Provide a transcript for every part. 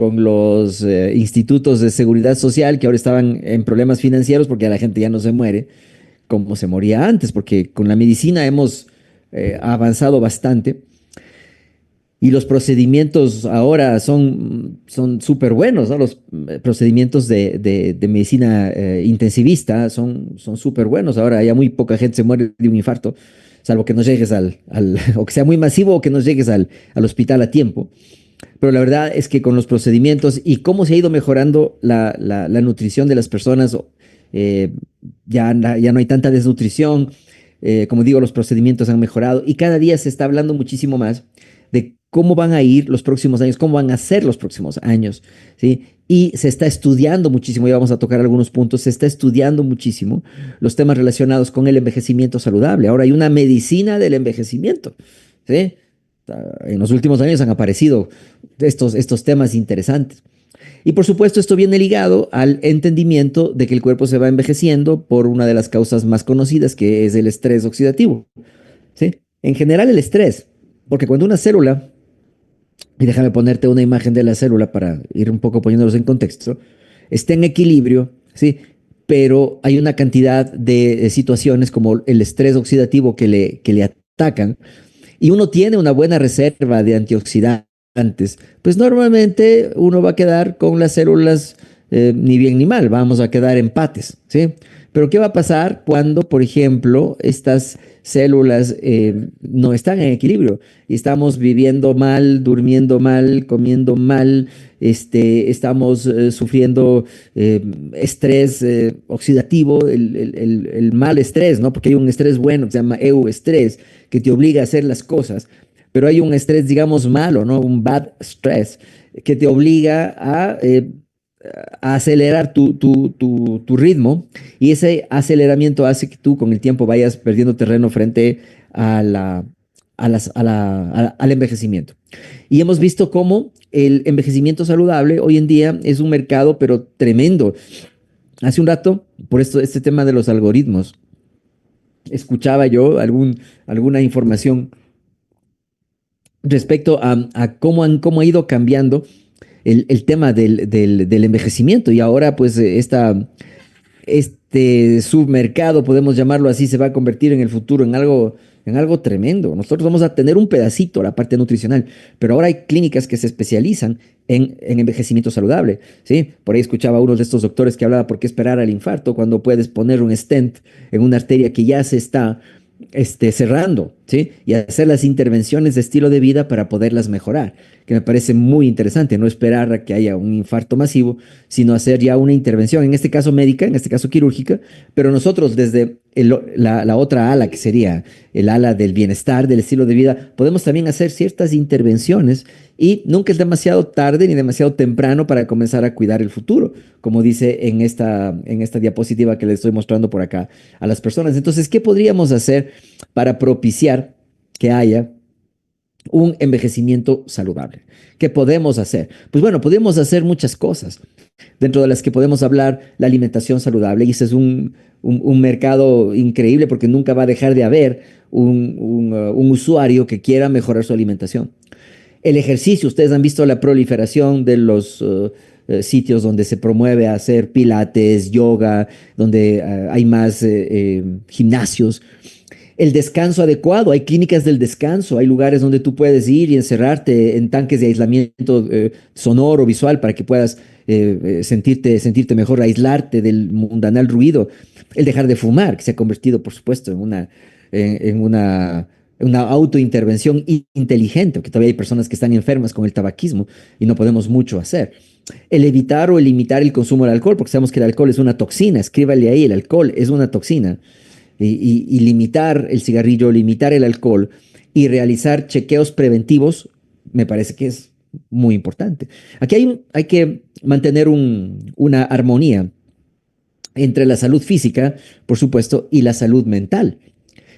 con los institutos de seguridad social que ahora estaban en problemas financieros porque ya la gente ya no se muere como se moría antes, porque con la medicina hemos avanzado bastante y los procedimientos ahora son súper buenos, ¿no? Los procedimientos de medicina intensivista son súper buenos. Ahora ya muy poca gente se muere de un infarto, salvo que no llegues o que sea muy masivo o que no llegues al hospital a tiempo. Pero la verdad es que con los procedimientos y cómo se ha ido mejorando la nutrición de las personas, eh, ya no hay tanta desnutrición. Como digo, los procedimientos han mejorado y cada día se está hablando muchísimo más de cómo van a ir los próximos años, cómo van a ser los próximos años, ¿sí? Y se está estudiando muchísimo, ya vamos a tocar algunos puntos, se está estudiando muchísimo los temas relacionados con el envejecimiento saludable. Ahora hay una medicina del envejecimiento, ¿sí? En los últimos años han aparecido estos temas interesantes. Y por supuesto, esto viene ligado al entendimiento de que el cuerpo se va envejeciendo por una de las causas más conocidas, que es el estrés oxidativo, ¿sí? En general, el estrés, porque cuando una célula, y déjame ponerte una imagen de la célula para ir un poco poniéndolos en contexto, está en equilibrio, ¿sí? Pero hay una cantidad de situaciones como el estrés oxidativo que le atacan y uno tiene una buena reserva de antioxidantes, pues normalmente uno va a quedar con las células ni bien ni mal, vamos a quedar empates, ¿sí? Pero ¿qué va a pasar cuando, por ejemplo, estas células no están en equilibrio y estamos viviendo mal, durmiendo mal, comiendo mal, estamos sufriendo estrés oxidativo, el mal estrés, ¿no? Porque hay un estrés bueno que se llama euestrés, que te obliga a hacer las cosas, pero hay un estrés, digamos, malo, ¿no? Un bad stress, que te obliga a acelerar tu ritmo y ese aceleramiento hace que tú con el tiempo vayas perdiendo terreno frente a la, al envejecimiento. Y hemos visto cómo el envejecimiento saludable hoy en día es un mercado, pero tremendo. Hace un rato, por esto, este tema de los algoritmos, escuchaba yo alguna información respecto a cómo ha ido cambiando el tema del envejecimiento y ahora pues este submercado, podemos llamarlo así, se va a convertir en el futuro en algo tremendo. Nosotros vamos a tener un pedacito, la parte nutricional, pero ahora hay clínicas que se especializan en envejecimiento saludable, ¿sí? Por ahí escuchaba a uno de estos doctores que hablaba por qué esperar al infarto cuando puedes poner un stent en una arteria que ya se está cerrando, ¿sí? Y hacer las intervenciones de estilo de vida para poderlas mejorar, que me parece muy interesante, no esperar a que haya un infarto masivo, sino hacer ya una intervención, en este caso médica, en este caso quirúrgica, pero nosotros desde la otra ala, que sería el ala del bienestar, del estilo de vida, podemos también hacer ciertas intervenciones y nunca es demasiado tarde ni demasiado temprano para comenzar a cuidar el futuro, como dice en esta diapositiva que les estoy mostrando por acá a las personas. Entonces, ¿qué podríamos hacer para propiciar que haya un envejecimiento saludable? ¿Qué podemos hacer? Pues bueno, podemos hacer muchas cosas, dentro de las que podemos hablar la alimentación saludable, y ese es un mercado increíble porque nunca va a dejar de haber un usuario que quiera mejorar su alimentación. El ejercicio, ustedes han visto la proliferación de los sitios donde se promueve hacer pilates, yoga, donde hay más gimnasios. El descanso adecuado, hay clínicas del descanso, hay lugares donde tú puedes ir y encerrarte en tanques de aislamiento sonoro, visual, para que puedas sentirte mejor, aislarte del mundanal ruido. El dejar de fumar, que se ha convertido, por supuesto, en una autointervención inteligente, porque todavía hay personas que están enfermas con el tabaquismo y no podemos mucho hacer. El evitar o el limitar el consumo del alcohol, porque sabemos que el alcohol es una toxina, escríbale ahí, el alcohol es una toxina. Y limitar el cigarrillo, limitar el alcohol y realizar chequeos preventivos, me parece que es muy importante. Aquí hay que mantener una armonía entre la salud física, por supuesto, y la salud mental.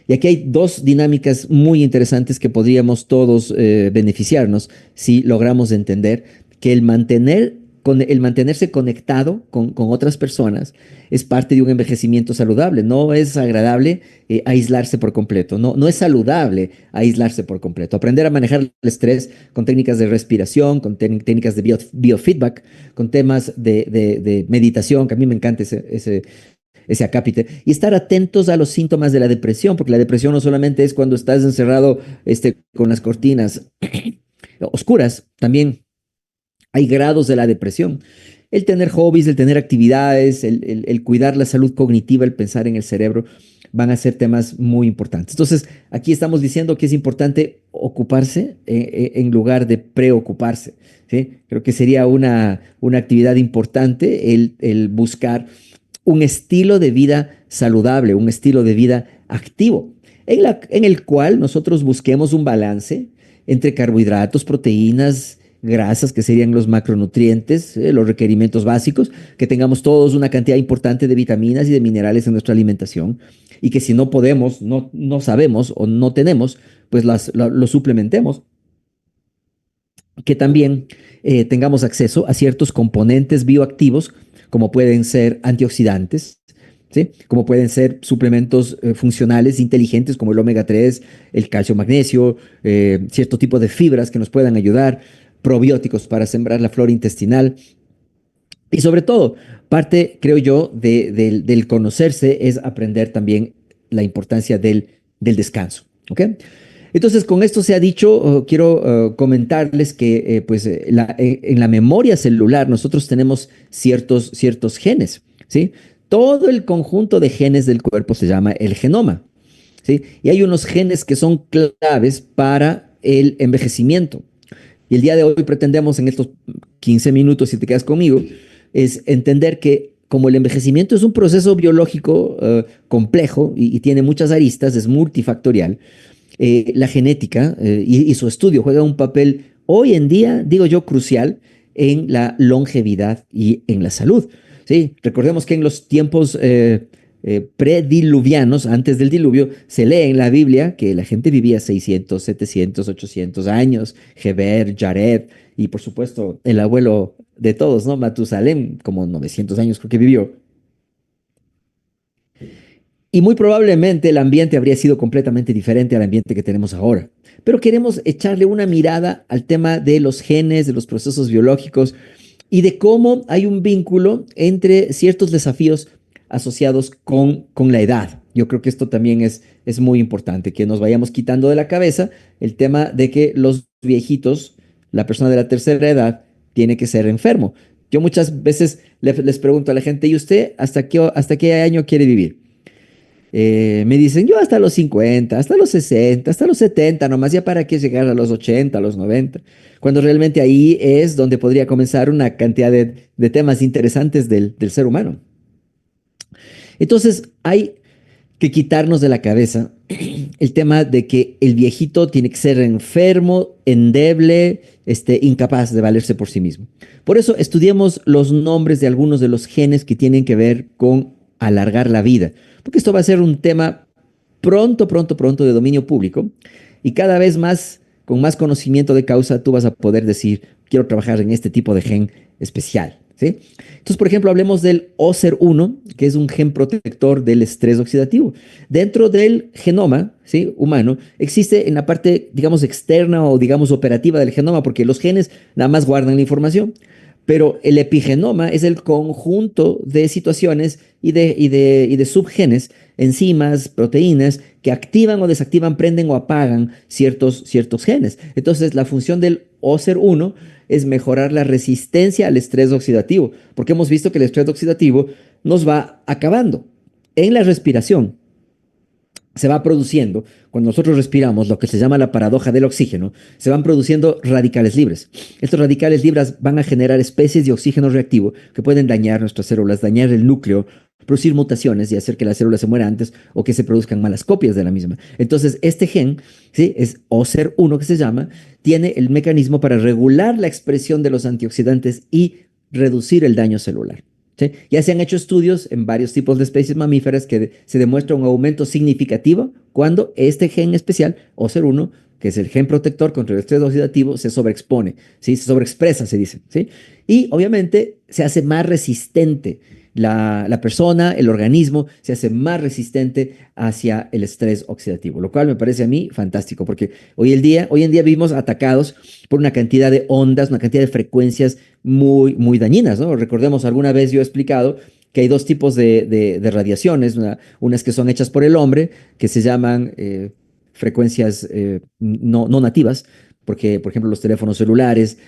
Y aquí hay dos dinámicas muy interesantes que podríamos todos beneficiarnos si logramos entender que el mantener el mantenerse conectado con otras personas es parte de un envejecimiento saludable. No es agradable aislarse por completo. No, no es saludable aislarse por completo. Aprender a manejar el estrés con técnicas de respiración, con técnicas de biofeedback, con temas de meditación, que a mí me encanta ese acápite, y estar atentos a los síntomas de la depresión, porque la depresión no solamente es cuando estás encerrado con las cortinas oscuras, también hay grados de la depresión. El tener hobbies, el tener actividades, el cuidar la salud cognitiva, el pensar en el cerebro, van a ser temas muy importantes. Entonces, aquí estamos diciendo que es importante ocuparse en lugar de preocuparse, ¿sí? Creo que sería una actividad importante el buscar un estilo de vida saludable, un estilo de vida activo, en el cual nosotros busquemos un balance entre carbohidratos, proteínas, grasas, que serían los macronutrientes, los requerimientos básicos, que tengamos todos una cantidad importante de vitaminas y de minerales en nuestra alimentación, y que si no podemos, no sabemos o no tenemos, pues lo suplementemos, que también tengamos acceso a ciertos componentes bioactivos, como pueden ser antioxidantes, ¿sí? Como pueden ser suplementos funcionales inteligentes como el omega 3, el calcio, magnesio, cierto tipo de fibras que nos puedan ayudar, probióticos para sembrar la flora intestinal. Y sobre todo, parte, creo yo, del conocerse es aprender también la importancia del descanso. ¿Ok? Entonces, con esto se ha dicho, quiero comentarles que pues, en la memoria celular nosotros tenemos ciertos genes, ¿sí? Todo el conjunto de genes del cuerpo se llama el genoma, ¿sí? Y hay unos genes que son claves para el envejecimiento. Y el día de hoy pretendemos en estos 15 minutos, si te quedas conmigo, es entender que como el envejecimiento es un proceso biológico complejo y tiene muchas aristas, es multifactorial, la genética y su estudio juega un papel hoy en día, digo yo, crucial en la longevidad y en la salud. ¿Sí? Recordemos que en los tiempos prediluvianos, antes del diluvio, se lee en la Biblia que la gente vivía 600, 700, 800 años, Geber, Jared, y por supuesto el abuelo de todos, ¿no? Matusalén, como 900 años creo que vivió. Y muy probablemente el ambiente habría sido completamente diferente al ambiente que tenemos ahora. Pero queremos echarle una mirada al tema de los genes, de los procesos biológicos y de cómo hay un vínculo entre ciertos desafíos asociados con la edad. Yo creo que esto también es muy importante, que nos vayamos quitando de la cabeza el tema de que los viejitos, la persona de la tercera edad, tiene que ser enfermo. Yo muchas veces les pregunto a la gente, ¿y usted hasta qué año quiere vivir? Me dicen, yo hasta los 50, hasta los 60, hasta los 70, nomás ya para qué llegar a los 80, a los 90, cuando realmente ahí es donde podría comenzar una cantidad de temas interesantes del ser humano. Entonces, hay que quitarnos de la cabeza el tema de que el viejito tiene que ser enfermo, endeble, incapaz de valerse por sí mismo. Por eso estudiemos los nombres de algunos de los genes que tienen que ver con alargar la vida, porque esto va a ser un tema pronto de dominio público y cada vez más, con más conocimiento de causa, tú vas a poder decir, quiero trabajar en este tipo de gen especial. ¿Sí? Entonces, por ejemplo, hablemos del OCER1, que es un gen protector del estrés oxidativo. Dentro del genoma, ¿sí? Humano, existe en la parte, digamos, externa o, digamos, operativa del genoma, porque los genes nada más guardan la información, pero el epigenoma es el conjunto de situaciones y de subgenes, enzimas, proteínas, que activan o desactivan, prenden o apagan ciertos genes. Entonces, la función del OCER1 es mejorar la resistencia al estrés oxidativo, porque hemos visto que el estrés oxidativo nos va acabando. En la respiración se va produciendo, cuando nosotros respiramos, lo que se llama la paradoja del oxígeno, se van produciendo radicales libres. Estos radicales libres van a generar especies de oxígeno reactivo que pueden dañar nuestras células, dañar el núcleo, producir mutaciones y hacer que la célula se muera antes o que se produzcan malas copias de la misma. Entonces, este gen, ¿sí? Es OCER1 que se llama, tiene el mecanismo para regular la expresión de los antioxidantes y reducir el daño celular. ¿sí? Ya se han hecho estudios en varios tipos de especies mamíferas que se demuestra un aumento significativo cuando este gen especial, OCER1, que es el gen protector contra el estrés oxidativo, se sobreexpone, ¿sí? Se sobreexpresa, se dice, ¿sí? Y obviamente se hace más resistente la persona, el organismo, se hace más resistente hacia el estrés oxidativo, lo cual me parece a mí fantástico, porque hoy en día vivimos atacados por una cantidad de ondas, una cantidad de frecuencias muy, muy dañinas, ¿no? Recordemos, alguna vez yo he explicado que hay dos tipos de radiaciones, unas que son hechas por el hombre, que se llaman frecuencias no nativas, porque, por ejemplo, los teléfonos celulares,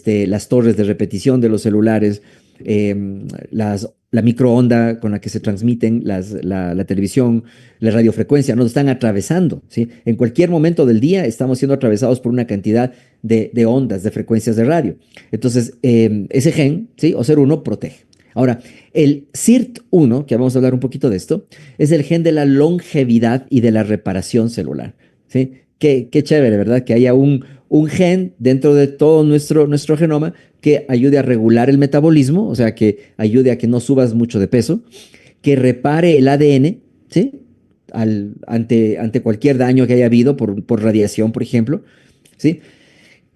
las torres de repetición de los celulares, la microonda con la que se transmiten la televisión, la radiofrecuencia, nos están atravesando, ¿sí? En cualquier momento del día estamos siendo atravesados por una cantidad de ondas, de frecuencias de radio. Entonces, ese gen, ¿sí? OCER1 protege. Ahora, el SIRT1, que vamos a hablar un poquito de esto, es el gen de la longevidad y de la reparación celular, ¿sí? Qué chévere, ¿verdad? Que haya un gen dentro de todo nuestro genoma que ayude a regular el metabolismo, o sea, que ayude a que no subas mucho de peso, que repare el ADN, ¿sí? Ante cualquier daño que haya habido por radiación, por ejemplo, ¿sí?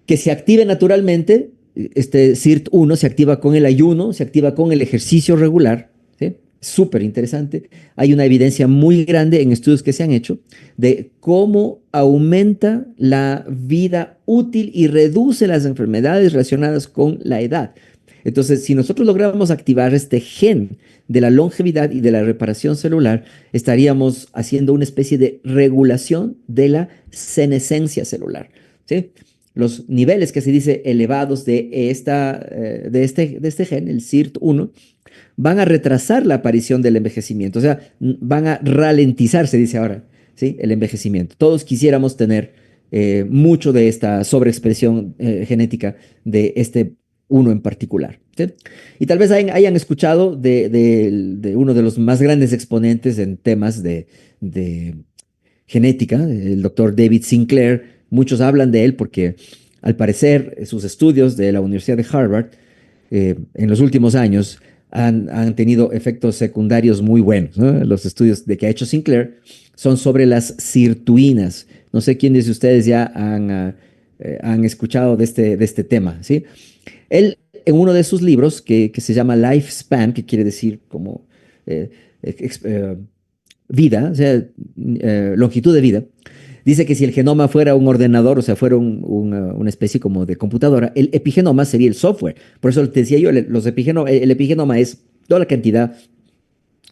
Que se active naturalmente. Este SIRT1 se activa con el ayuno, se activa con el ejercicio regular, ¿sí? Súper interesante. Hay una evidencia muy grande en estudios que se han hecho de cómo aumenta la vida útil y reduce las enfermedades relacionadas con la edad. Entonces, si nosotros logramos activar este gen de la longevidad y de la reparación celular, estaríamos haciendo una especie de regulación de la senescencia celular, ¿sí? Los niveles que se dice elevados de este gen, el SIRT1, van a retrasar la aparición del envejecimiento, o sea, van a ralentizar, se dice ahora, ¿sí? El envejecimiento. Todos quisiéramos tener mucho de esta sobreexpresión genética de este uno en particular, ¿sí? Y tal vez hayan escuchado de uno de los más grandes exponentes en temas de genética, el doctor David Sinclair. Muchos hablan de él porque, al parecer, sus estudios de la Universidad de Harvard en los últimos años han tenido efectos secundarios muy buenos, ¿no? Los estudios de que ha hecho Sinclair son sobre las sirtuinas. No sé quiénes de ustedes ya han escuchado de este tema, ¿sí? Él, en uno de sus libros, que se llama Lifespan, que quiere decir como eh, ex- eh, vida, o sea, longitud de vida, dice que si el genoma fuera un ordenador, o sea, fuera una especie como de computadora, el epigenoma sería el software. Por eso te decía yo, el epigenoma es toda la cantidad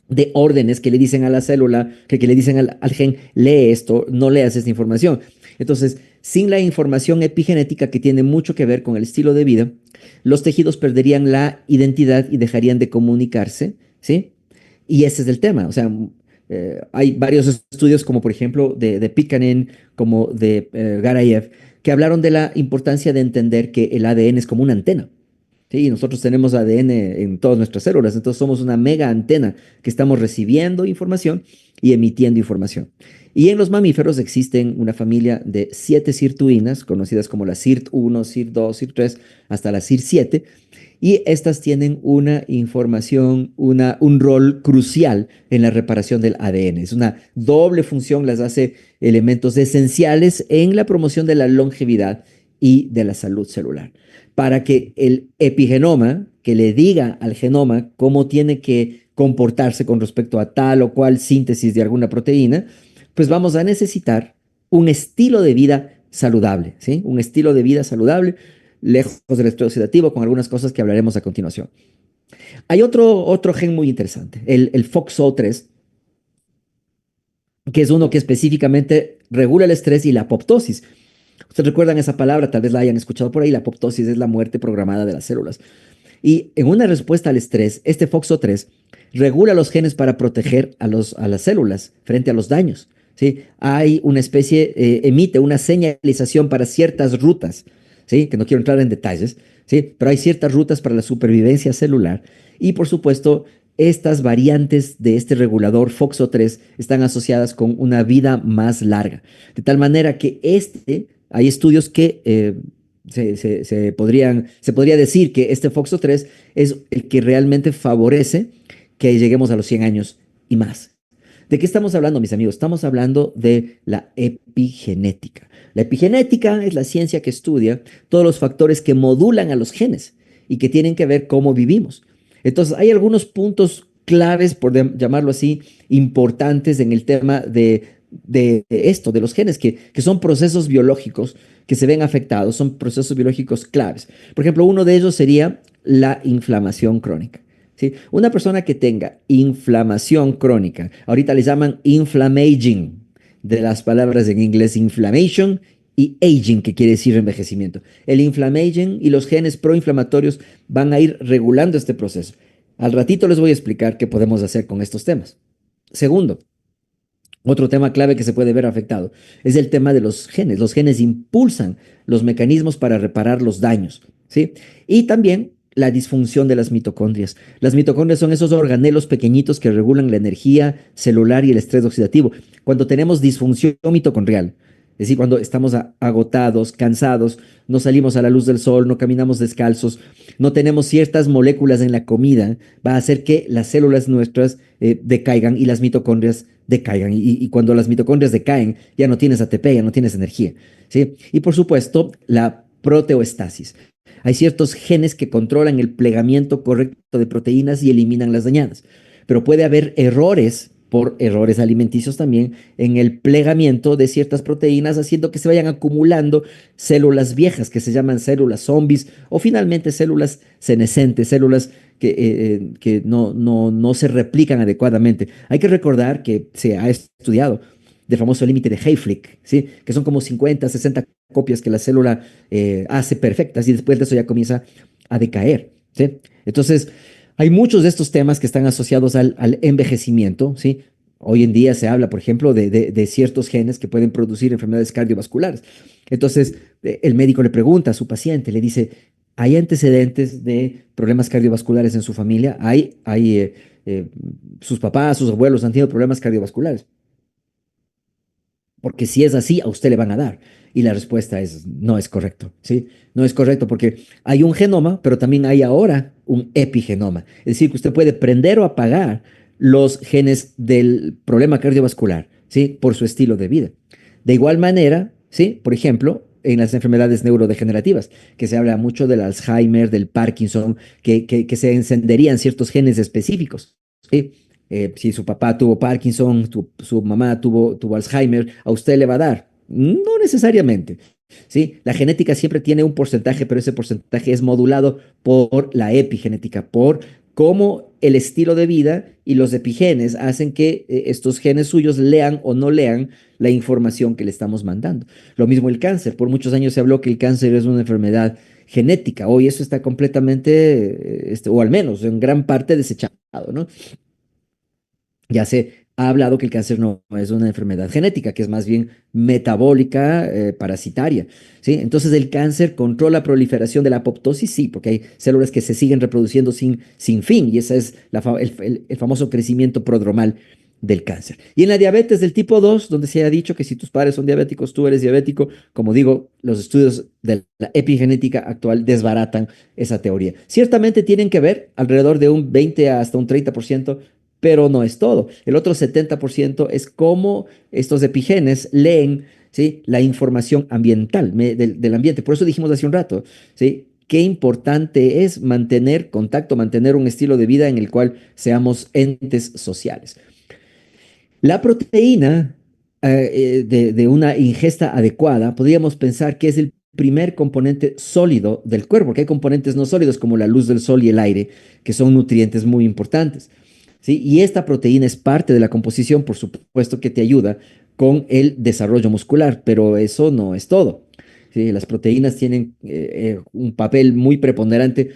de órdenes que le dicen a la célula, que le dicen al gen, lee esto, no leas esta información. Entonces, sin la información epigenética que tiene mucho que ver con el estilo de vida, los tejidos perderían la identidad y dejarían de comunicarse, ¿sí? Y ese es el tema. O sea, hay varios estudios, como por ejemplo de Pikanin, como de Garayev, que hablaron de la importancia de entender que el ADN es como una antena. Sí, nosotros tenemos ADN en todas nuestras células, entonces somos una mega antena que estamos recibiendo información y emitiendo información. Y en los mamíferos existen una familia de 7 sirtuinas, conocidas como la SIRT1, SIRT2, SIRT3, hasta la SIRT7, y estas tienen una información, un rol crucial en la reparación del ADN. Es una doble función, las hace elementos esenciales en la promoción de la longevidad y de la salud celular, para que el epigenoma, que le diga al genoma cómo tiene que comportarse con respecto a tal o cual síntesis de alguna proteína, pues vamos a necesitar un estilo de vida saludable, ¿sí? Un estilo de vida saludable, lejos del estrés oxidativo, con algunas cosas que hablaremos a continuación. Hay otro gen muy interesante, el FOXO3, que es uno que específicamente regula el estrés y la apoptosis. Ustedes recuerdan esa palabra, tal vez la hayan escuchado por ahí. La apoptosis es la muerte programada de las células. Y en una respuesta al estrés, este FOXO3 regula los genes para proteger a las células frente a los daños, ¿sí? Hay una especie, emite una señalización para ciertas rutas, ¿sí? Que no quiero entrar en detalles, ¿sí? Pero hay ciertas rutas para la supervivencia celular. Y por supuesto, estas variantes de este regulador FOXO3 están asociadas con una vida más larga. De tal manera que hay estudios que se podría decir que este FOXO3 es el que realmente favorece que lleguemos a los 100 años y más. ¿De qué estamos hablando, mis amigos? Estamos hablando de la epigenética. La epigenética es la ciencia que estudia todos los factores que modulan a los genes y que tienen que ver cómo vivimos. Entonces, hay algunos puntos claves, por llamarlo así, importantes en el tema de esto, de los genes, que son procesos biológicos que se ven afectados, son procesos biológicos claves. Por ejemplo, uno de ellos sería la inflamación crónica. ¿Sí? Una persona que tenga inflamación crónica, ahorita les llaman inflammaging, de las palabras en inglés inflammation y aging, que quiere decir envejecimiento. El inflammaging y los genes proinflamatorios van a ir regulando este proceso. Al ratito les voy a explicar qué podemos hacer con estos temas. Segundo, otro tema clave que se puede ver afectado es el tema de los genes. Los genes impulsan los mecanismos para reparar los daños, ¿sí? Y también la disfunción de las mitocondrias. Las mitocondrias son esos organelos pequeñitos que regulan la energía celular y el estrés oxidativo. Cuando tenemos disfunción mitocondrial, es decir, cuando estamos agotados, cansados, no salimos a la luz del sol, no caminamos descalzos, no tenemos ciertas moléculas en la comida, va a hacer que las células nuestras decaigan y las mitocondrias decaigan. Y cuando las mitocondrias decaen, ya no tienes ATP, ya no tienes energía, ¿sí? Y por supuesto, la proteoestasis. Hay ciertos genes que controlan el plegamiento correcto de proteínas y eliminan las dañadas, pero puede haber errores por errores alimenticios también en el plegamiento de ciertas proteínas, haciendo que se vayan acumulando células viejas que se llaman células zombies o finalmente células senescentes, células que no se replican adecuadamente. Hay que recordar que se ha estudiado del famoso límite de Hayflick, ¿sí? Que son como 50, 60 copias que la célula hace perfectas y después de eso ya comienza a decaer, ¿sí? Entonces, hay muchos de estos temas que están asociados al envejecimiento, ¿sí? Hoy en día se habla, por ejemplo, de ciertos genes que pueden producir enfermedades cardiovasculares. Entonces, el médico le pregunta a su paciente, le dice, ¿hay antecedentes de problemas cardiovasculares en su familia? ¿Hay sus papás, sus abuelos han tenido problemas cardiovasculares? Porque si es así, a usted le van a dar. Y la respuesta es, no es correcto, ¿sí? No es correcto porque hay un genoma, pero también hay ahora un epigenoma. Es decir, que usted puede prender o apagar los genes del problema cardiovascular, ¿sí? Por su estilo de vida. De igual manera, ¿sí? Por ejemplo, en las enfermedades neurodegenerativas, que se habla mucho del Alzheimer, del Parkinson, que se encenderían ciertos genes específicos, ¿sí? Si su papá tuvo Parkinson, su mamá tuvo Alzheimer, a usted le va a dar. No necesariamente. ¿Sí? La genética siempre tiene un porcentaje, pero ese porcentaje es modulado por la epigenética, por cómo el estilo de vida y los epigenes hacen que estos genes suyos lean o no lean la información que le estamos mandando. Lo mismo el cáncer. Por muchos años se habló que el cáncer es una enfermedad genética. Hoy eso está completamente, o al menos en gran parte desechado, ¿no? Ya se ha hablado que el cáncer no es una enfermedad genética, que es más bien metabólica, parasitaria, ¿sí? Entonces, ¿el cáncer controla la proliferación de la apoptosis? Sí, porque hay células que se siguen reproduciendo sin fin, y ese es el famoso crecimiento prodromal del cáncer. Y en la diabetes del tipo 2, donde se ha dicho que si tus padres son diabéticos, tú eres diabético, como digo, los estudios de la epigenética actual desbaratan esa teoría. Ciertamente tienen que ver alrededor de un 20 hasta un 30%, pero no es todo. El otro 70% es cómo estos epigenes leen, ¿sí? La información ambiental, del ambiente. Por eso dijimos hace un rato, ¿sí? Qué importante es mantener contacto, mantener un estilo de vida en el cual seamos entes sociales. La proteína de una ingesta adecuada, podríamos pensar que es el primer componente sólido del cuerpo, porque hay componentes no sólidos como la luz del sol y el aire, que son nutrientes muy importantes. ¿Sí? Y esta proteína es parte de la composición, por supuesto que te ayuda con el desarrollo muscular, pero eso no es todo. ¿Sí? Las proteínas tienen un papel muy preponderante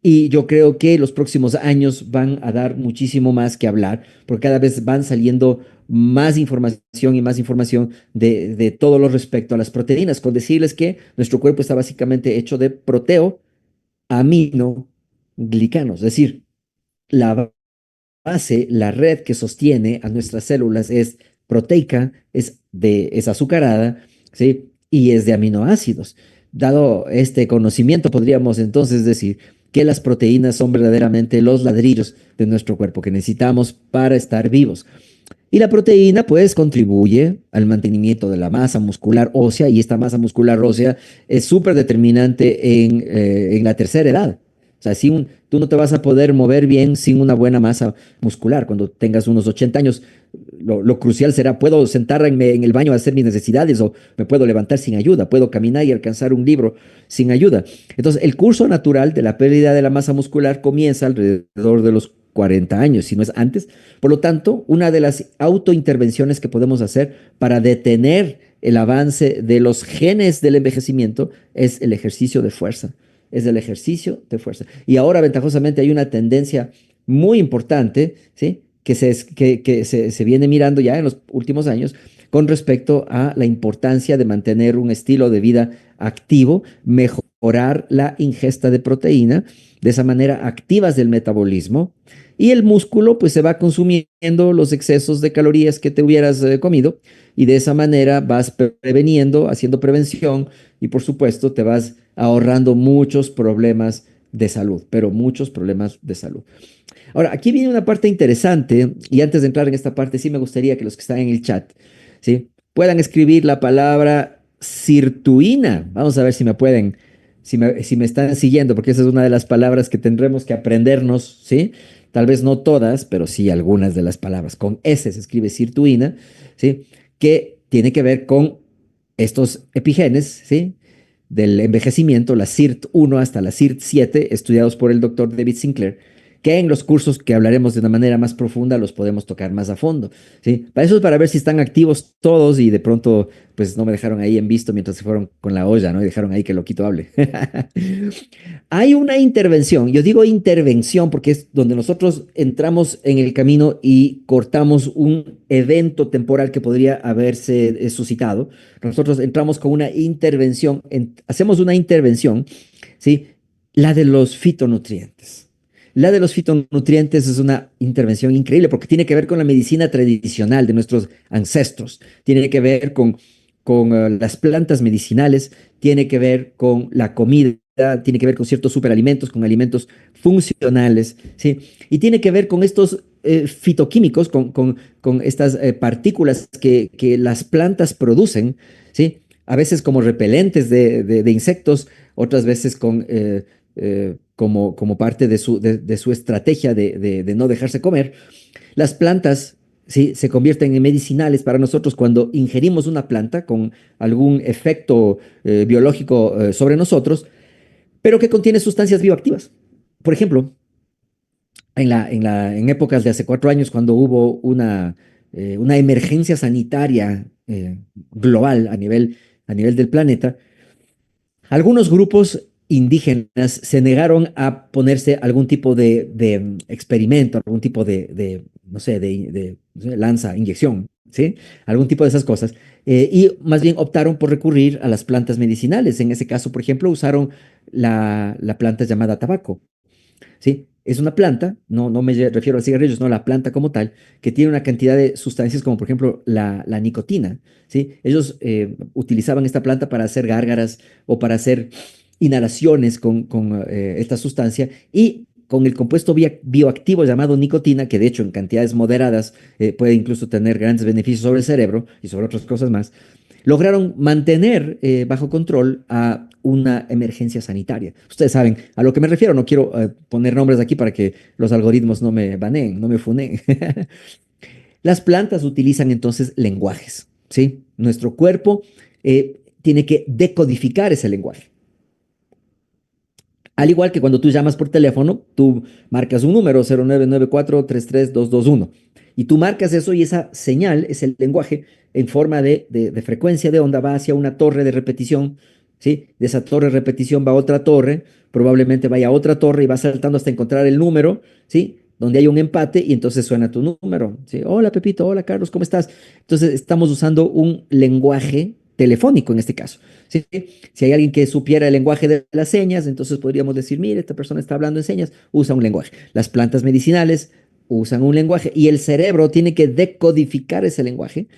y yo creo que los próximos años van a dar muchísimo más que hablar, porque cada vez van saliendo más información de todo lo respecto a las proteínas, con decirles que nuestro cuerpo está básicamente hecho de proteoaminoglicanos, es decir, la base, la red que sostiene a nuestras células es proteica, es azucarada, ¿sí? Y es de aminoácidos. Dado este conocimiento, podríamos entonces decir que las proteínas son verdaderamente los ladrillos de nuestro cuerpo que necesitamos para estar vivos. Y la proteína, pues, contribuye al mantenimiento de la masa muscular ósea, y esta masa muscular ósea es súper determinante en la tercera edad. O sea, tú no te vas a poder mover bien sin una buena masa muscular. Cuando tengas unos 80 años, lo crucial será, ¿puedo sentarme en el baño a hacer mis necesidades o me puedo levantar sin ayuda? ¿Puedo caminar y alcanzar un libro sin ayuda? Entonces, el curso natural de la pérdida de la masa muscular comienza alrededor de los 40 años, si no es antes. Por lo tanto, una de las autointervenciones que podemos hacer para detener el avance de los genes del envejecimiento es el ejercicio de fuerza. Es el ejercicio de fuerza. Y ahora, ventajosamente, hay una tendencia muy importante, ¿sí? Que se viene mirando ya en los últimos años con respecto a la importancia de mantener un estilo de vida activo, mejorar la ingesta de proteína, de esa manera activas del metabolismo, y el músculo pues se va consumiendo los excesos de calorías que te hubieras comido, y de esa manera vas preveniendo, haciendo prevención, y por supuesto te vas ahorrando muchos problemas de salud, pero muchos problemas de salud. Ahora, aquí viene una parte interesante, y antes de entrar en esta parte, sí me gustaría que los que están en el chat, ¿sí? Puedan escribir la palabra sirtuina. Vamos a ver si me pueden, si me están siguiendo, porque esa es una de las palabras que tendremos que aprendernos, ¿sí? Tal vez no todas, pero sí algunas de las palabras. Con S se escribe sirtuina, ¿sí? Que tiene que ver con estos epigenes, ¿sí? Del envejecimiento, la SIRT1 hasta la SIRT7, estudiados por el doctor David Sinclair, que en los cursos que hablaremos de una manera más profunda los podemos tocar más a fondo, ¿sí? Para eso es para ver si están activos todos y de pronto pues no me dejaron ahí en visto mientras se fueron con la olla, ¿no? Y dejaron ahí que Loquito hable. Hay una intervención, yo digo intervención porque es donde nosotros entramos en el camino y cortamos un evento temporal que podría haberse suscitado. Nosotros entramos con una intervención, hacemos una intervención, ¿sí? La de los fitonutrientes. La de los fitonutrientes es una intervención increíble porque tiene que ver con la medicina tradicional de nuestros ancestros, tiene que ver con las plantas medicinales, tiene que ver con la comida, tiene que ver con ciertos superalimentos, con alimentos funcionales, ¿sí? Y tiene que ver con estos fitoquímicos, con estas partículas que las plantas producen, ¿sí? A veces como repelentes de insectos, otras veces como parte de su estrategia de no dejarse comer. Las plantas, ¿sí? Se convierten en medicinales para nosotros cuando ingerimos una planta con algún efecto biológico sobre nosotros, pero que contiene sustancias bioactivas. Por ejemplo, en épocas de hace 4 años, cuando hubo una emergencia sanitaria global a nivel del planeta, algunos grupos indígenas se negaron a ponerse algún tipo de experimento, algún tipo no sé, no sé, lanza, inyección, ¿sí? Algún tipo de esas cosas. Y más bien optaron por recurrir a las plantas medicinales. En ese caso, por ejemplo, usaron la planta llamada tabaco. ¿Sí? Es una planta, no me refiero a cigarrillos, no, la planta como tal, que tiene una cantidad de sustancias como por ejemplo la nicotina, ¿sí? Ellos utilizaban esta planta para hacer gárgaras o para hacer inhalaciones con esta sustancia, y con el compuesto bioactivo llamado nicotina, que de hecho en cantidades moderadas puede incluso tener grandes beneficios sobre el cerebro y sobre otras cosas más, lograron mantener bajo control a una emergencia sanitaria. Ustedes saben a lo que me refiero, no quiero poner nombres aquí para que los algoritmos no me baneen, no me funeen. Las plantas utilizan entonces lenguajes, ¿sí? Nuestro cuerpo tiene que decodificar ese lenguaje. Al igual que cuando tú llamas por teléfono, tú marcas un número 0994-33221 y tú marcas eso, y esa señal es el lenguaje en forma de frecuencia de onda, va hacia una torre de repetición, ¿sí? De esa torre de repetición va a otra torre, probablemente vaya a otra torre y va saltando hasta encontrar el número, ¿sí? Donde hay un empate y entonces suena tu número, ¿sí? Hola Pepito, hola Carlos, ¿cómo estás? Entonces estamos usando un lenguaje telefónico en este caso, ¿sí? Si hay alguien que supiera el lenguaje de las señas, entonces podríamos decir, mire, esta persona está hablando en señas, usa un lenguaje. Las plantas medicinales usan un lenguaje y el cerebro tiene que decodificar ese lenguaje,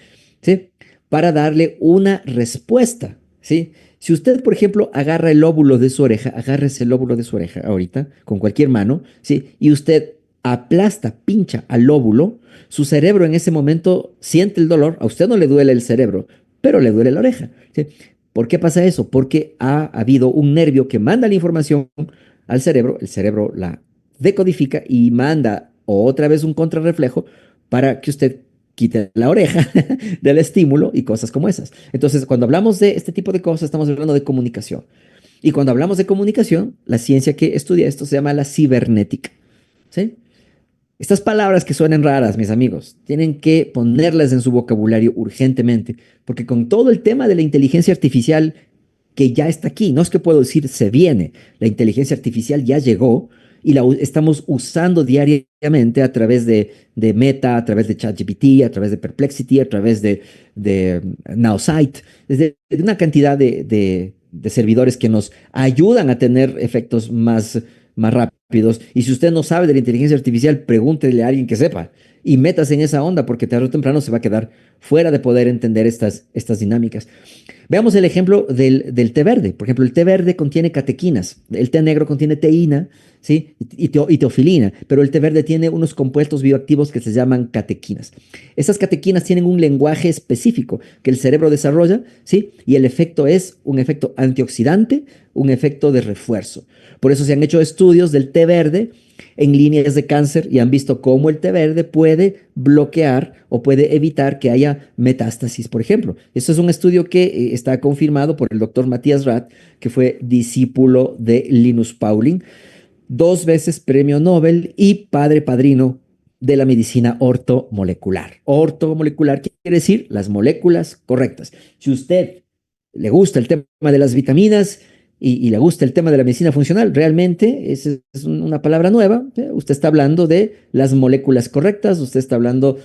¿sí? Para darle una respuesta, ¿sí? Si usted, por ejemplo, agarra el lóbulo de su oreja, agárrese el lóbulo de su oreja ahorita, con cualquier mano, ¿sí? Y usted aplasta, pincha al lóbulo, su cerebro en ese momento siente el dolor, a usted no le duele el cerebro, pero le duele la oreja, ¿sí? ¿Por qué pasa eso? Porque ha habido un nervio que manda la información al cerebro, el cerebro la decodifica y manda otra vez un contrarreflejo para que usted quite la oreja del estímulo y cosas como esas. Entonces, cuando hablamos de este tipo de cosas, estamos hablando de comunicación. Y cuando hablamos de comunicación, la ciencia que estudia esto se llama la cibernética. ¿Sí? Estas palabras que suenan raras, mis amigos, tienen que ponerlas en su vocabulario urgentemente, porque con todo el tema de la inteligencia artificial que ya está aquí, no es que puedo decir se viene, la inteligencia artificial ya llegó y estamos usando diariamente a través de Meta, a través de ChatGPT, a través de Perplexity, a través de Nowsight, de una cantidad de servidores que nos ayudan a tener efectos más rápidos. Y si usted no sabe de la inteligencia artificial, pregúntele a alguien que sepa y métase en esa onda porque tarde o temprano se va a quedar fuera de poder entender estas dinámicas. Veamos el ejemplo del té verde. Por ejemplo, el té verde contiene catequinas, el té negro contiene teína, ¿sí? Y teofilina, pero el té verde tiene unos compuestos bioactivos que se llaman catequinas. Estas catequinas tienen un lenguaje específico que el cerebro desarrolla, ¿sí? Y el efecto es un efecto antioxidante, un efecto de refuerzo. Por eso se han hecho estudios del té verde en líneas de cáncer y han visto cómo el té verde puede bloquear o puede evitar que haya metástasis, por ejemplo. Esto es un estudio que está confirmado por el doctor Matías Rath, que fue discípulo de Linus Pauling, dos veces premio Nobel y padre padrino de la medicina ortomolecular. Ortomolecular quiere decir las moléculas correctas. Si usted le gusta el tema de las vitaminas y le gusta el tema de la medicina funcional, realmente es una palabra nueva. ¿Sí? Usted está hablando de las moléculas correctas, usted está hablando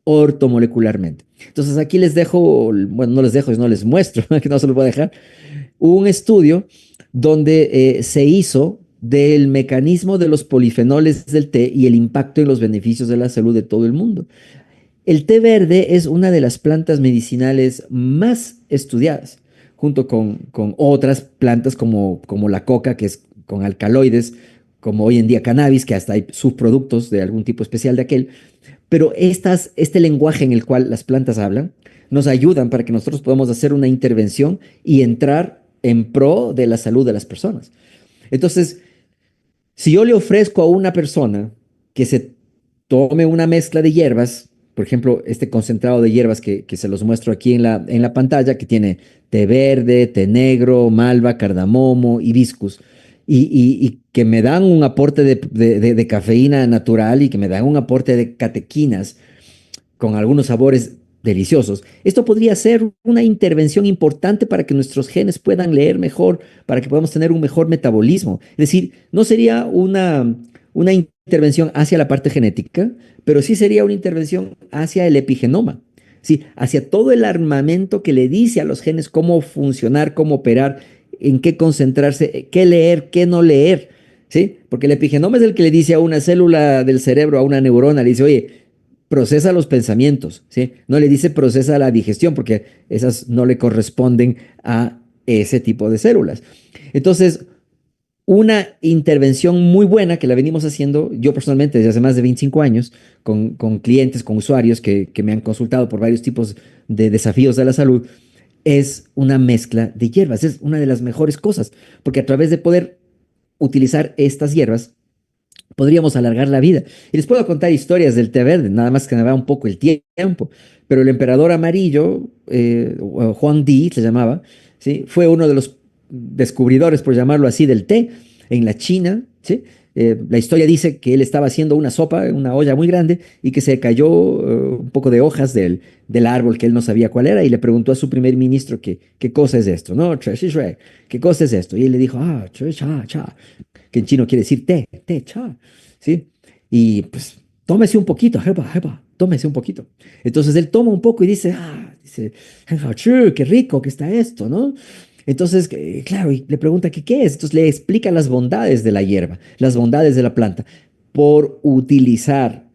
ortomolecularmente. Entonces aquí les dejo, bueno, no les dejo, no les muestro, que no se los voy a dejar, un estudio donde se hizo del mecanismo de los polifenoles del té y el impacto en los beneficios de la salud de todo el mundo. El té verde es una de las plantas medicinales más estudiadas, junto con otras plantas como la coca, que es con alcaloides, como hoy en día cannabis, que hasta hay subproductos de algún tipo especial de aquel. Pero este lenguaje en el cual las plantas hablan nos ayudan para que nosotros podamos hacer una intervención y entrar en pro de la salud de las personas. Entonces, si yo le ofrezco a una persona que se tome una mezcla de hierbas, por ejemplo, este concentrado de hierbas que se los muestro aquí en la pantalla, que tiene té verde, té negro, malva, cardamomo, hibiscus, y que me dan un aporte de cafeína natural y que me dan un aporte de catequinas con algunos sabores deliciosos. Esto podría ser una intervención importante para que nuestros genes puedan leer mejor, para que podamos tener un mejor metabolismo. Es decir, no sería una intervención hacia la parte genética, pero sí sería una intervención hacia el epigenoma. Sí, hacia todo el armamento que le dice a los genes cómo funcionar, cómo operar, en qué concentrarse, qué leer, qué no leer. ¿Sí? Porque el epigenoma es el que le dice a una célula del cerebro, a una neurona, le dice, oye, procesa los pensamientos, ¿sí? No le dice procesa la digestión porque esas no le corresponden a ese tipo de células. Entonces, una intervención muy buena que la venimos haciendo yo personalmente desde hace más de 25 años con clientes, con usuarios que me han consultado por varios tipos de desafíos de la salud, es una mezcla de hierbas. Es una de las mejores cosas porque a través de poder utilizar estas hierbas, podríamos alargar la vida. Y les puedo contar historias del té verde, nada más que me va un poco el tiempo. Pero el emperador amarillo, o Juan Di se llamaba, ¿sí? Fue uno de los descubridores, por llamarlo así, del té en la China. ¿Sí? La historia dice que él estaba haciendo una sopa en una olla muy grande y que se cayó un poco de hojas del árbol que él no sabía cuál era y le preguntó a su primer ministro qué cosa es esto, ¿no? ¿Qué cosa es esto? Y él le dijo, cha, cha, que en chino quiere decir té, cha, ¿sí? Y pues tómese un poquito, jepa, jepa, tómese un poquito. Entonces él toma un poco y dice, qué rico que está esto, ¿no? Entonces, claro, y le pregunta que qué es. Entonces le explica las bondades de la hierba, las bondades de la planta. Por utilizar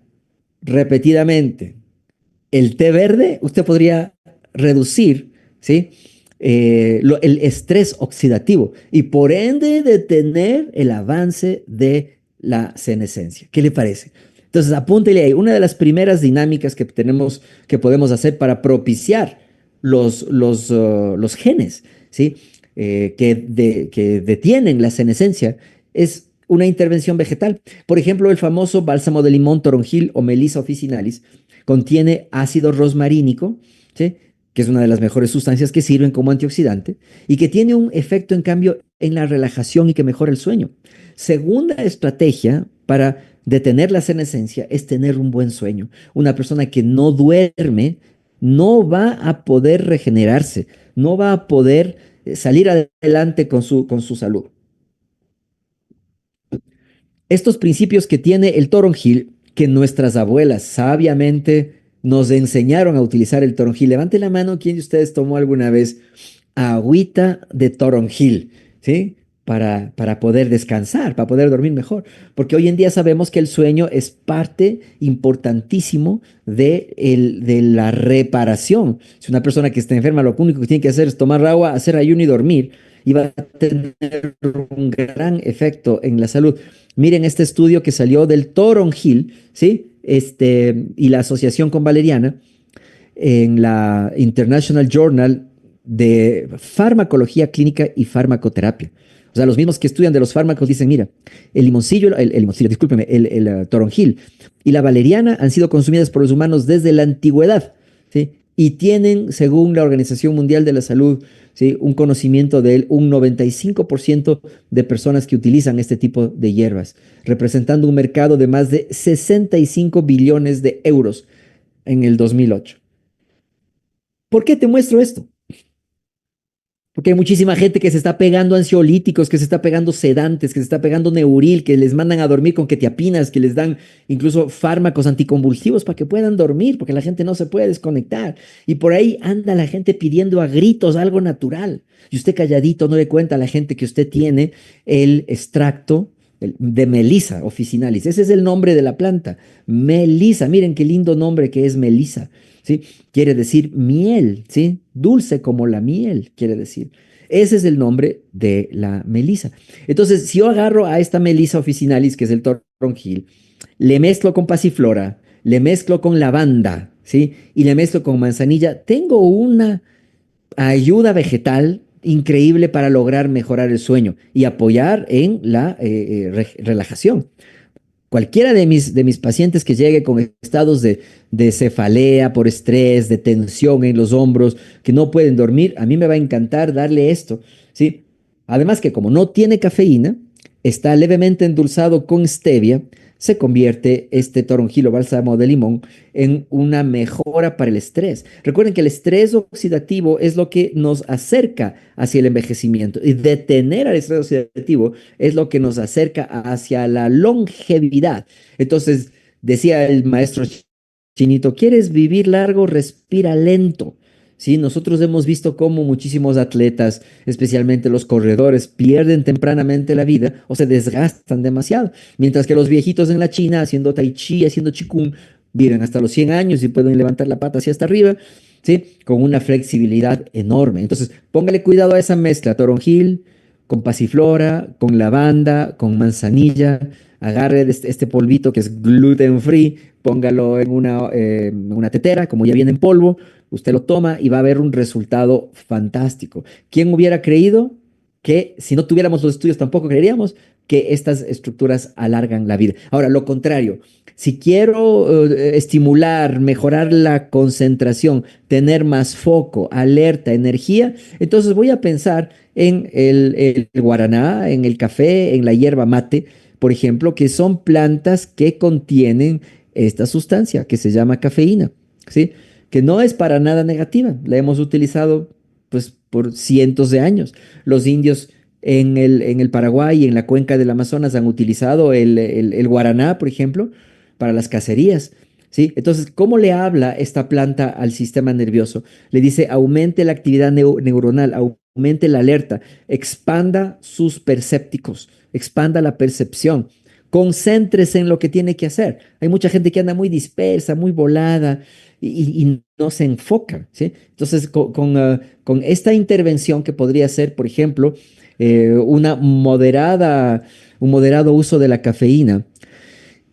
repetidamente el té verde, usted podría reducir, ¿sí? el estrés oxidativo y por ende detener el avance de la senescencia. ¿Qué le parece? Entonces, apúntele ahí, una de las primeras dinámicas que tenemos, que podemos hacer para propiciar los genes, ¿sí? Que detienen la senescencia es una intervención vegetal. Por ejemplo, el famoso bálsamo de limón, toronjil o Melissa officinalis contiene ácido rosmarínico, ¿sí? Que es una de las mejores sustancias que sirven como antioxidante y que tiene un efecto, en cambio, en la relajación y que mejora el sueño. Segunda estrategia para detener la senescencia es tener un buen sueño. Una persona que no duerme no va a poder regenerarse, no va a poder salir adelante con su salud. Estos principios que tiene el toronjil, que nuestras abuelas sabiamente nos enseñaron a utilizar el toronjil. Levante la mano, ¿quién de ustedes tomó alguna vez agüita de toronjil? ¿Sí? Para poder descansar, para poder dormir mejor. Porque hoy en día sabemos que el sueño es parte importantísimo de la reparación. Si una persona que está enferma, lo único que tiene que hacer es tomar agua, hacer ayuno y dormir, y va a tener un gran efecto en la salud. Miren este estudio que salió del toronjil, ¿sí? Y la asociación con valeriana en la International Journal de Farmacología Clínica y Farmacoterapia. O sea, los mismos que estudian de los fármacos dicen, mira, el limoncillo, discúlpeme, toronjil y la valeriana han sido consumidas por los humanos desde la antigüedad, ¿sí? Y tienen, según la Organización Mundial de la Salud, ¿sí? Un conocimiento de él, un 95% de personas que utilizan este tipo de hierbas, representando un mercado de más de 65 billones de euros en el 2008. ¿Por qué te muestro esto? Porque hay muchísima gente que se está pegando ansiolíticos, que se está pegando sedantes, que se está pegando Neuril, que les mandan a dormir con quetiapinas, que les dan incluso fármacos anticonvulsivos para que puedan dormir, porque la gente no se puede desconectar. Y por ahí anda la gente pidiendo a gritos algo natural. Y usted calladito no le cuenta a la gente que usted tiene el extracto de Melissa officinalis. Ese es el nombre de la planta. Melissa, miren qué lindo nombre que es Melissa. ¿Sí? Quiere decir miel, ¿sí? Dulce como la miel, quiere decir. Ese es el nombre de la melisa. Entonces, si yo agarro a esta melisa officinalis, que es el toronjil, le mezclo con pasiflora, le mezclo con lavanda, ¿sí? Y le mezclo con manzanilla, tengo una ayuda vegetal increíble para lograr mejorar el sueño y apoyar en la relajación. Cualquiera de mis pacientes que llegue con estados de cefalea por estrés, de tensión en los hombros, que no pueden dormir, a mí me va a encantar darle esto, ¿sí? Además que como no tiene cafeína, está levemente endulzado con stevia, se convierte este toronjil o bálsamo de limón en una mejora para el estrés. Recuerden que el estrés oxidativo es lo que nos acerca hacia el envejecimiento y detener al estrés oxidativo es lo que nos acerca hacia la longevidad. Entonces, decía el maestro Chinito, ¿quieres vivir largo? Respira lento. Sí, nosotros hemos visto cómo muchísimos atletas, especialmente los corredores, pierden tempranamente la vida o se desgastan demasiado, mientras que los viejitos en la China haciendo tai chi, haciendo qigong, viven hasta los 100 años y pueden levantar la pata hacia hasta arriba, ¿sí? Con una flexibilidad enorme. Entonces, póngale cuidado a esa mezcla, toronjil, con pasiflora, con lavanda, con manzanilla, agarre este polvito que es gluten free, póngalo en una tetera, como ya viene en polvo, usted lo toma y va a ver un resultado fantástico. ¿Quién hubiera creído que si no tuviéramos los estudios tampoco creeríamos que estas estructuras alargan la vida? Ahora, lo contrario, si quiero estimular, mejorar la concentración, tener más foco, alerta, energía, entonces voy a pensar en el guaraná, en el café, en la hierba mate, por ejemplo, que son plantas que contienen esta sustancia que se llama cafeína, ¿sí? Que no es para nada negativa, la hemos utilizado pues por cientos de años. Los indios en el Paraguay y en la cuenca del Amazonas han utilizado el guaraná, por ejemplo, para las cacerías, ¿sí? Entonces, ¿cómo le habla esta planta al sistema nervioso? Le dice, aumente la actividad neuronal, aumente la alerta, expanda sus percépticos, expanda la percepción. concéntrese en lo que tiene que hacer. Hay mucha gente que anda muy dispersa, muy volada y no se enfoca, ¿sí? Entonces, con esta intervención que podría ser, por ejemplo, un moderado uso de la cafeína,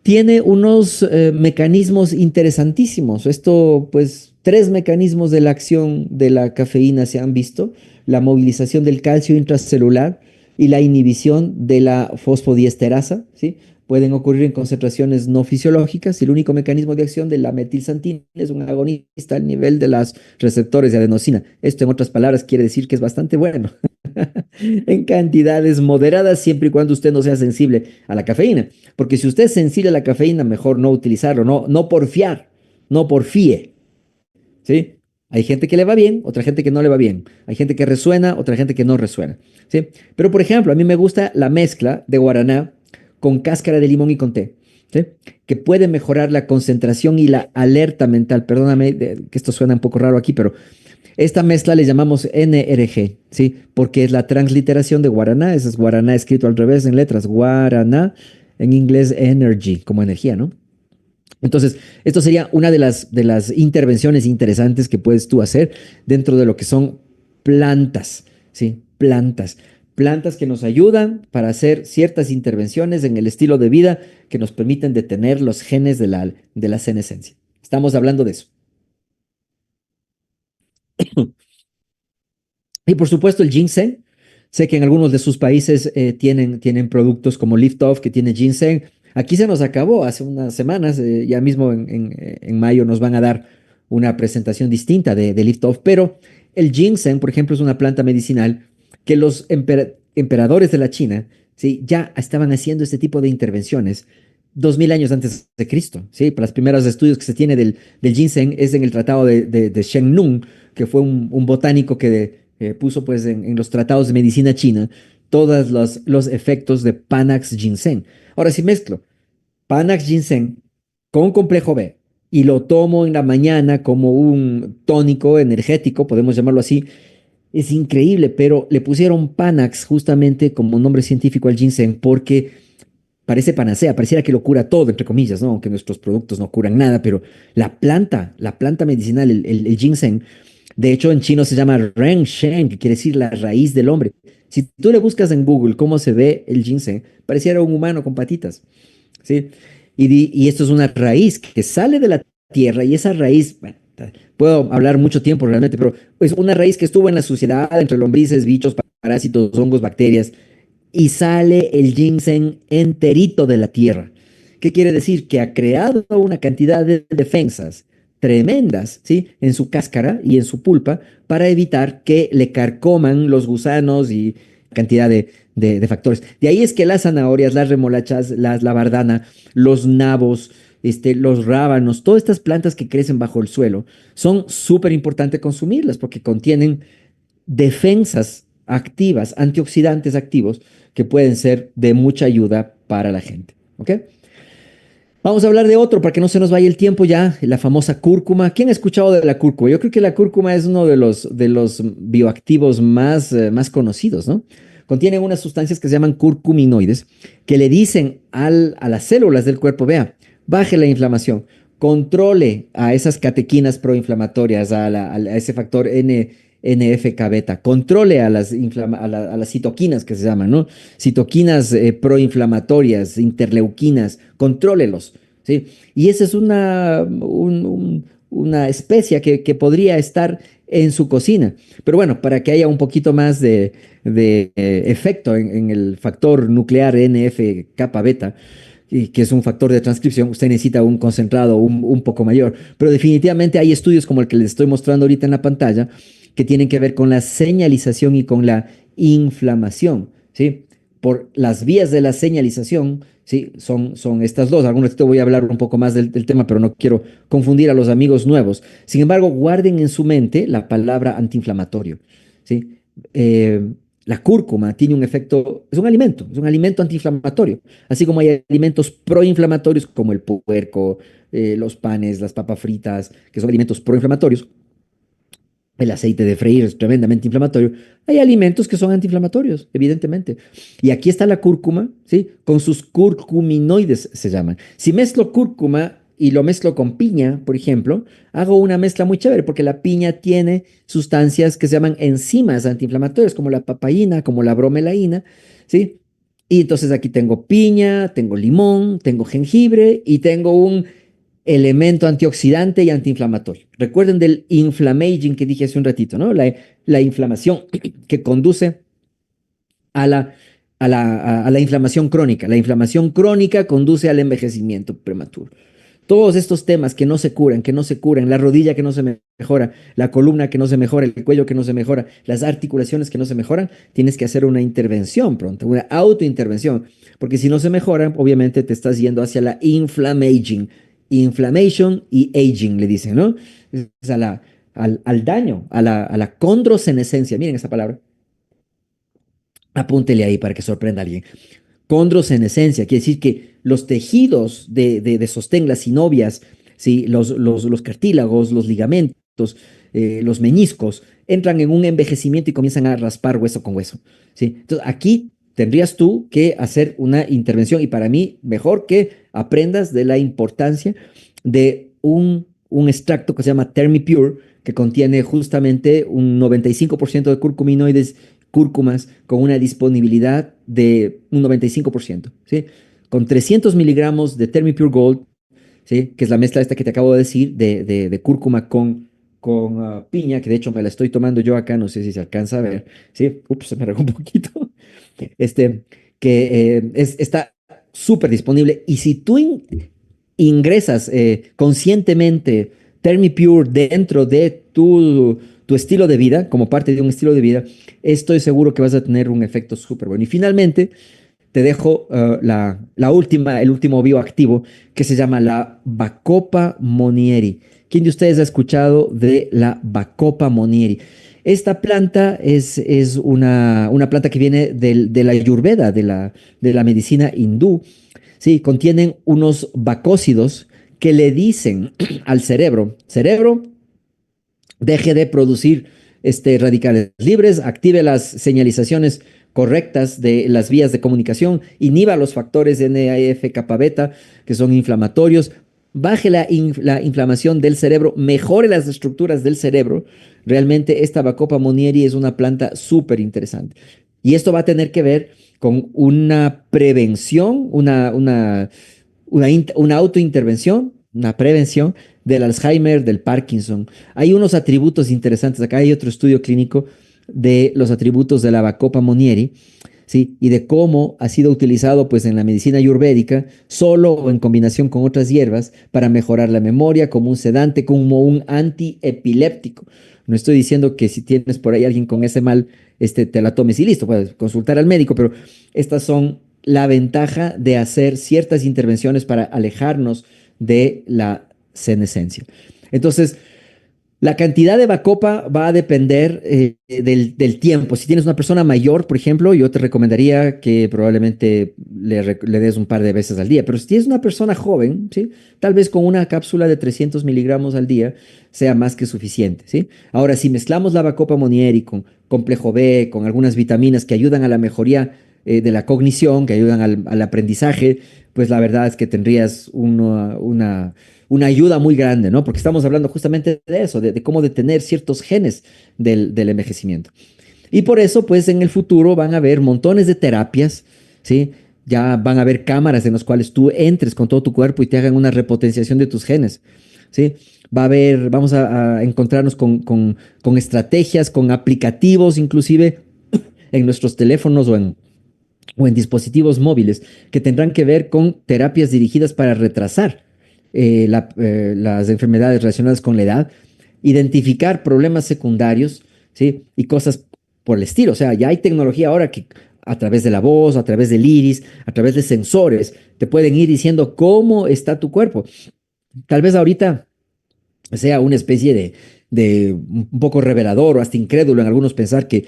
tiene unos mecanismos interesantísimos. Esto, pues, tres mecanismos de la acción de la cafeína se han visto: la movilización del calcio intracelular y la inhibición de la fosfodiesterasa, ¿sí? Pueden ocurrir en concentraciones no fisiológicas y el único mecanismo de acción de la metilsantina es un agonista al nivel de los receptores de adenosina. Esto, en otras palabras, quiere decir que es bastante bueno en cantidades moderadas, siempre y cuando usted no sea sensible a la cafeína. Porque si usted es sensible a la cafeína, mejor no utilizarlo, no porfiar, no porfíe, ¿sí? Hay gente que le va bien, otra gente que no le va bien. Hay gente que resuena, otra gente que no resuena, ¿sí? Pero, por ejemplo, a mí me gusta la mezcla de guaraná con cáscara de limón y con té, ¿sí? Que puede mejorar la concentración y la alerta mental. Perdóname que esto suena un poco raro aquí, pero esta mezcla le llamamos NRG, ¿sí? Porque es la transliteración de guaraná. Ese es guaraná escrito al revés en letras. Guaraná, en inglés energy, como energía, ¿no? Entonces, esto sería una de las intervenciones interesantes que puedes tú hacer dentro de lo que son plantas, ¿sí? Plantas. Plantas que nos ayudan para hacer ciertas intervenciones en el estilo de vida que nos permiten detener los genes de la senescencia. Estamos hablando de eso. Y por supuesto el ginseng. Sé que en algunos de sus países tienen productos como Liftoff que tiene ginseng. Aquí se nos acabó hace unas semanas, ya mismo en mayo nos van a dar una presentación distinta de Liftoff, pero el ginseng, por ejemplo, es una planta medicinal que los emperadores de la China, ¿sí? Ya estaban haciendo este tipo de intervenciones 2000 años antes de Cristo, ¿sí? Para los primeros estudios que se tiene del ginseng es en el tratado de Shen Nung, que fue un botánico que puso pues en los tratados de medicina china todos los efectos de Panax ginseng. Ahora, si mezclo Panax ginseng con complejo B y lo tomo en la mañana como un tónico energético, podemos llamarlo así, es increíble, pero le pusieron Panax justamente como nombre científico al ginseng porque parece panacea, pareciera que lo cura todo, entre comillas, ¿no? Aunque nuestros productos no curan nada, pero la planta medicinal, el ginseng, de hecho en chino se llama Ren Shen, que quiere decir la raíz del hombre. Si tú le buscas en Google cómo se ve el ginseng, pareciera un humano con patitas, ¿sí? Y esto es una raíz que sale de la tierra y esa raíz, bueno, puedo hablar mucho tiempo realmente, pero es una raíz que estuvo en la sociedad entre lombrices, bichos, parásitos, hongos, bacterias y sale el ginseng enterito de la tierra. ¿Qué quiere decir? Que ha creado una cantidad de defensas tremendas, ¿sí? En su cáscara y en su pulpa para evitar que le carcoman los gusanos y cantidad de factores. De ahí es que las zanahorias, las remolachas, la bardana, los nabos, los rábanos, todas estas plantas que crecen bajo el suelo, son súper importantes consumirlas porque contienen defensas activas, antioxidantes activos, que pueden ser de mucha ayuda para la gente. ¿Ok? Vamos a hablar de otro para que no se nos vaya el tiempo ya, la famosa cúrcuma. ¿Quién ha escuchado de la cúrcuma? Yo creo que la cúrcuma es uno de los bioactivos más conocidos, ¿no? Contienen unas sustancias que se llaman curcuminoides que le dicen a las células del cuerpo: vea, baje la inflamación, controle a esas catequinas proinflamatorias, a ese factor NFK beta, controle a las citoquinas que se llaman, ¿no? Citoquinas proinflamatorias, interleuquinas, contrólelos, ¿sí? Y esa es una especia que podría estar en su cocina. Pero bueno, para que haya un poquito más de efecto en el factor nuclear NF-kappa beta, y que es un factor de transcripción, usted necesita un concentrado un poco mayor. Pero definitivamente hay estudios como el que les estoy mostrando ahorita en la pantalla que tienen que ver con la señalización y con la inflamación, ¿sí? Por las vías de la señalización, ¿sí? Son estas dos. Algunos te voy a hablar un poco más del tema, pero no quiero confundir a los amigos nuevos. Sin embargo, guarden en su mente la palabra antiinflamatorio, ¿sí? La cúrcuma tiene un efecto, es un alimento antiinflamatorio, así como hay alimentos proinflamatorios como el puerco, los panes, las papas fritas, que son alimentos proinflamatorios. El aceite de freír es tremendamente inflamatorio. Hay alimentos que son antiinflamatorios, evidentemente. Y aquí está la cúrcuma, ¿sí? Con sus curcuminoides se llaman. Si mezclo cúrcuma y lo mezclo con piña, por ejemplo, hago una mezcla muy chévere porque la piña tiene sustancias que se llaman enzimas antiinflamatorias, como la papaína, como la bromelaína, ¿sí? Y entonces aquí tengo piña, tengo limón, tengo jengibre y tengo un elemento antioxidante y antiinflamatorio. Recuerden del inflammaging que dije hace un ratito, ¿no? La inflamación que conduce a la inflamación crónica. La inflamación crónica conduce al envejecimiento prematuro. Todos estos temas que no se curan, que no se curan, la rodilla que no se mejora, la columna que no se mejora, el cuello que no se mejora, las articulaciones que no se mejoran, tienes que hacer una intervención pronto, una autointervención, porque si no se mejoran, obviamente te estás yendo hacia la inflammaging, inflammation y aging, le dicen, ¿no? Es al daño, a la condrosenescencia, miren esa palabra, apúntele ahí para que sorprenda a alguien. Condrosenescencia, quiere decir que los tejidos de sostén, las sinovias, ¿sí? Los cartílagos, los ligamentos, los meniscos, entran en un envejecimiento y comienzan a raspar hueso con hueso, ¿sí? Entonces, aquí tendrías tú que hacer una intervención y para mí, mejor que aprendas de la importancia de un extracto que se llama TermiPure, que contiene justamente un 95% de curcuminoides cúrcumas con una disponibilidad de un 95%, ¿sí? Con 300 miligramos de TermiPure Gold, ¿sí? Que es la mezcla esta que te acabo de decir, de cúrcuma con piña, que de hecho me la estoy tomando yo acá, no sé si se alcanza a ver, ¿sí? Ups, se me regó un poquito. Este, que está súper disponible. Y si tú ingresas conscientemente TermiPure dentro de tu estilo de vida, como parte de un estilo de vida, estoy seguro que vas a tener un efecto súper bueno. Y finalmente, te dejo el último bioactivo que se llama la Bacopa monieri. ¿Quién de ustedes ha escuchado de la Bacopa monieri? Esta planta es una planta que viene de la Ayurveda, de la medicina hindú. Sí, contienen unos bacócidos que le dicen al cerebro, deje de producir radicales libres, active las señalizaciones correctas de las vías de comunicación, inhiba los factores NAF kappa beta que son inflamatorios, baje la inflamación del cerebro, mejore las estructuras del cerebro. Realmente esta Bacopa monieri es una planta súper interesante. Y esto va a tener que ver con una prevención, una autointervención, una prevención del Alzheimer, del Parkinson. Hay unos atributos interesantes. Acá hay otro estudio clínico de los atributos de la Bacopa monieri, ¿sí? Y de cómo ha sido utilizado pues, en la medicina ayurvédica, solo o en combinación con otras hierbas, para mejorar la memoria, como un sedante, como un antiepiléptico. No estoy diciendo que si tienes por ahí alguien con ese mal, te la tomes y listo, puedes consultar al médico, pero estas son la ventaja de hacer ciertas intervenciones para alejarnos de la senescencia. Entonces, la cantidad de Bacopa va a depender del tiempo. Si tienes una persona mayor, por ejemplo, yo te recomendaría que probablemente le des un par de veces al día. Pero si tienes una persona joven, ¿sí? Tal vez con una cápsula de 300 miligramos al día sea más que suficiente, ¿sí? Ahora, si mezclamos la Bacopa monieri con complejo B, con algunas vitaminas que ayudan a la mejoría de la cognición, que ayudan al aprendizaje, pues la verdad es que tendrías una ayuda muy grande, ¿no? Porque estamos hablando justamente de eso, de cómo detener ciertos genes del envejecimiento. Y por eso, pues en el futuro van a haber montones de terapias, ¿sí? Ya van a haber cámaras en las cuales tú entres con todo tu cuerpo y te hagan una repotenciación de tus genes, ¿sí? Vamos a encontrarnos con estrategias, con aplicativos inclusive en nuestros teléfonos o en dispositivos móviles que tendrán que ver con terapias dirigidas para retrasar las enfermedades relacionadas con la edad, identificar problemas secundarios, ¿sí? Y cosas por el estilo. O sea, ya hay tecnología ahora que a través de la voz, a través del iris, a través de sensores, te pueden ir diciendo cómo está tu cuerpo. Tal vez ahorita sea una especie de un poco revelador o hasta incrédulo en algunos pensar que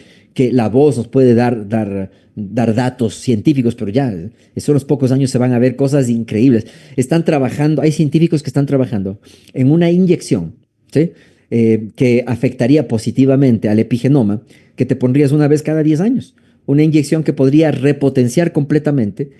la voz nos puede dar datos científicos, pero ya en unos pocos años se van a ver cosas increíbles. Están trabajando, hay científicos que están trabajando en una inyección, ¿sí? que afectaría positivamente al epigenoma, que te pondrías una vez cada 10 años. Una inyección que podría repotenciar completamente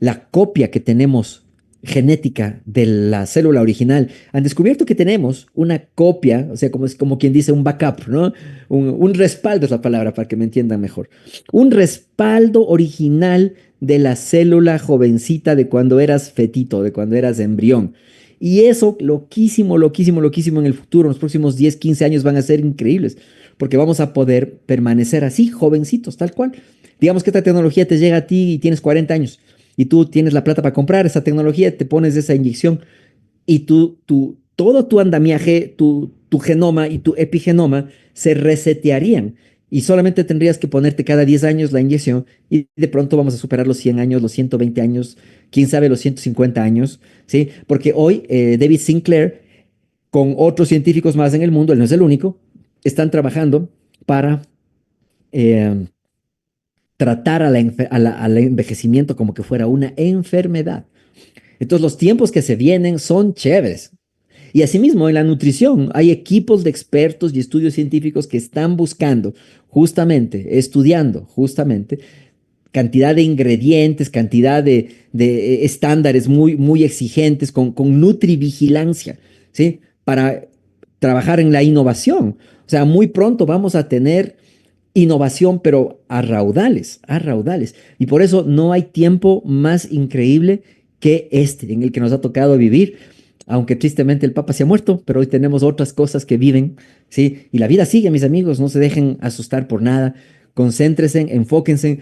la copia que tenemos genética de la célula original. Han descubierto que tenemos una copia, o sea, como es como quien dice un backup, ¿no? Un respaldo es la palabra para que me entiendan mejor. Un respaldo original de la célula jovencita de cuando eras fetito, de cuando eras embrión. Y eso, loquísimo, loquísimo, loquísimo en el futuro, en los próximos 10 15 años van a ser increíbles, porque vamos a poder permanecer así, jovencitos, tal cual. Digamos que esta tecnología te llega a ti y tienes 40 años y tú tienes la plata para comprar esa tecnología, te pones esa inyección y todo tu andamiaje, tu genoma y tu epigenoma se resetearían y solamente tendrías que ponerte cada 10 años la inyección y de pronto vamos a superar los 100 años, los 120 años, quién sabe los 150 años, ¿sí? Porque hoy David Sinclair con otros científicos más en el mundo, él no es el único, están trabajando para eh, tratar al envejecimiento como que fuera una enfermedad. Entonces los tiempos que se vienen son chéveres. Y asimismo, en la nutrición hay equipos de expertos y estudios científicos que están buscando justamente, estudiando justamente, cantidad de ingredientes, cantidad de estándares muy, muy exigentes con nutrivigilancia, ¿sí? Para trabajar en la innovación. O sea, muy pronto vamos a tener innovación, pero a raudales, a raudales. Y por eso no hay tiempo más increíble que este en el que nos ha tocado vivir. Aunque tristemente el Papa se ha muerto, pero hoy tenemos otras cosas que viven, ¿sí? Y la vida sigue, mis amigos, no se dejen asustar por nada. Concéntrense, enfóquense,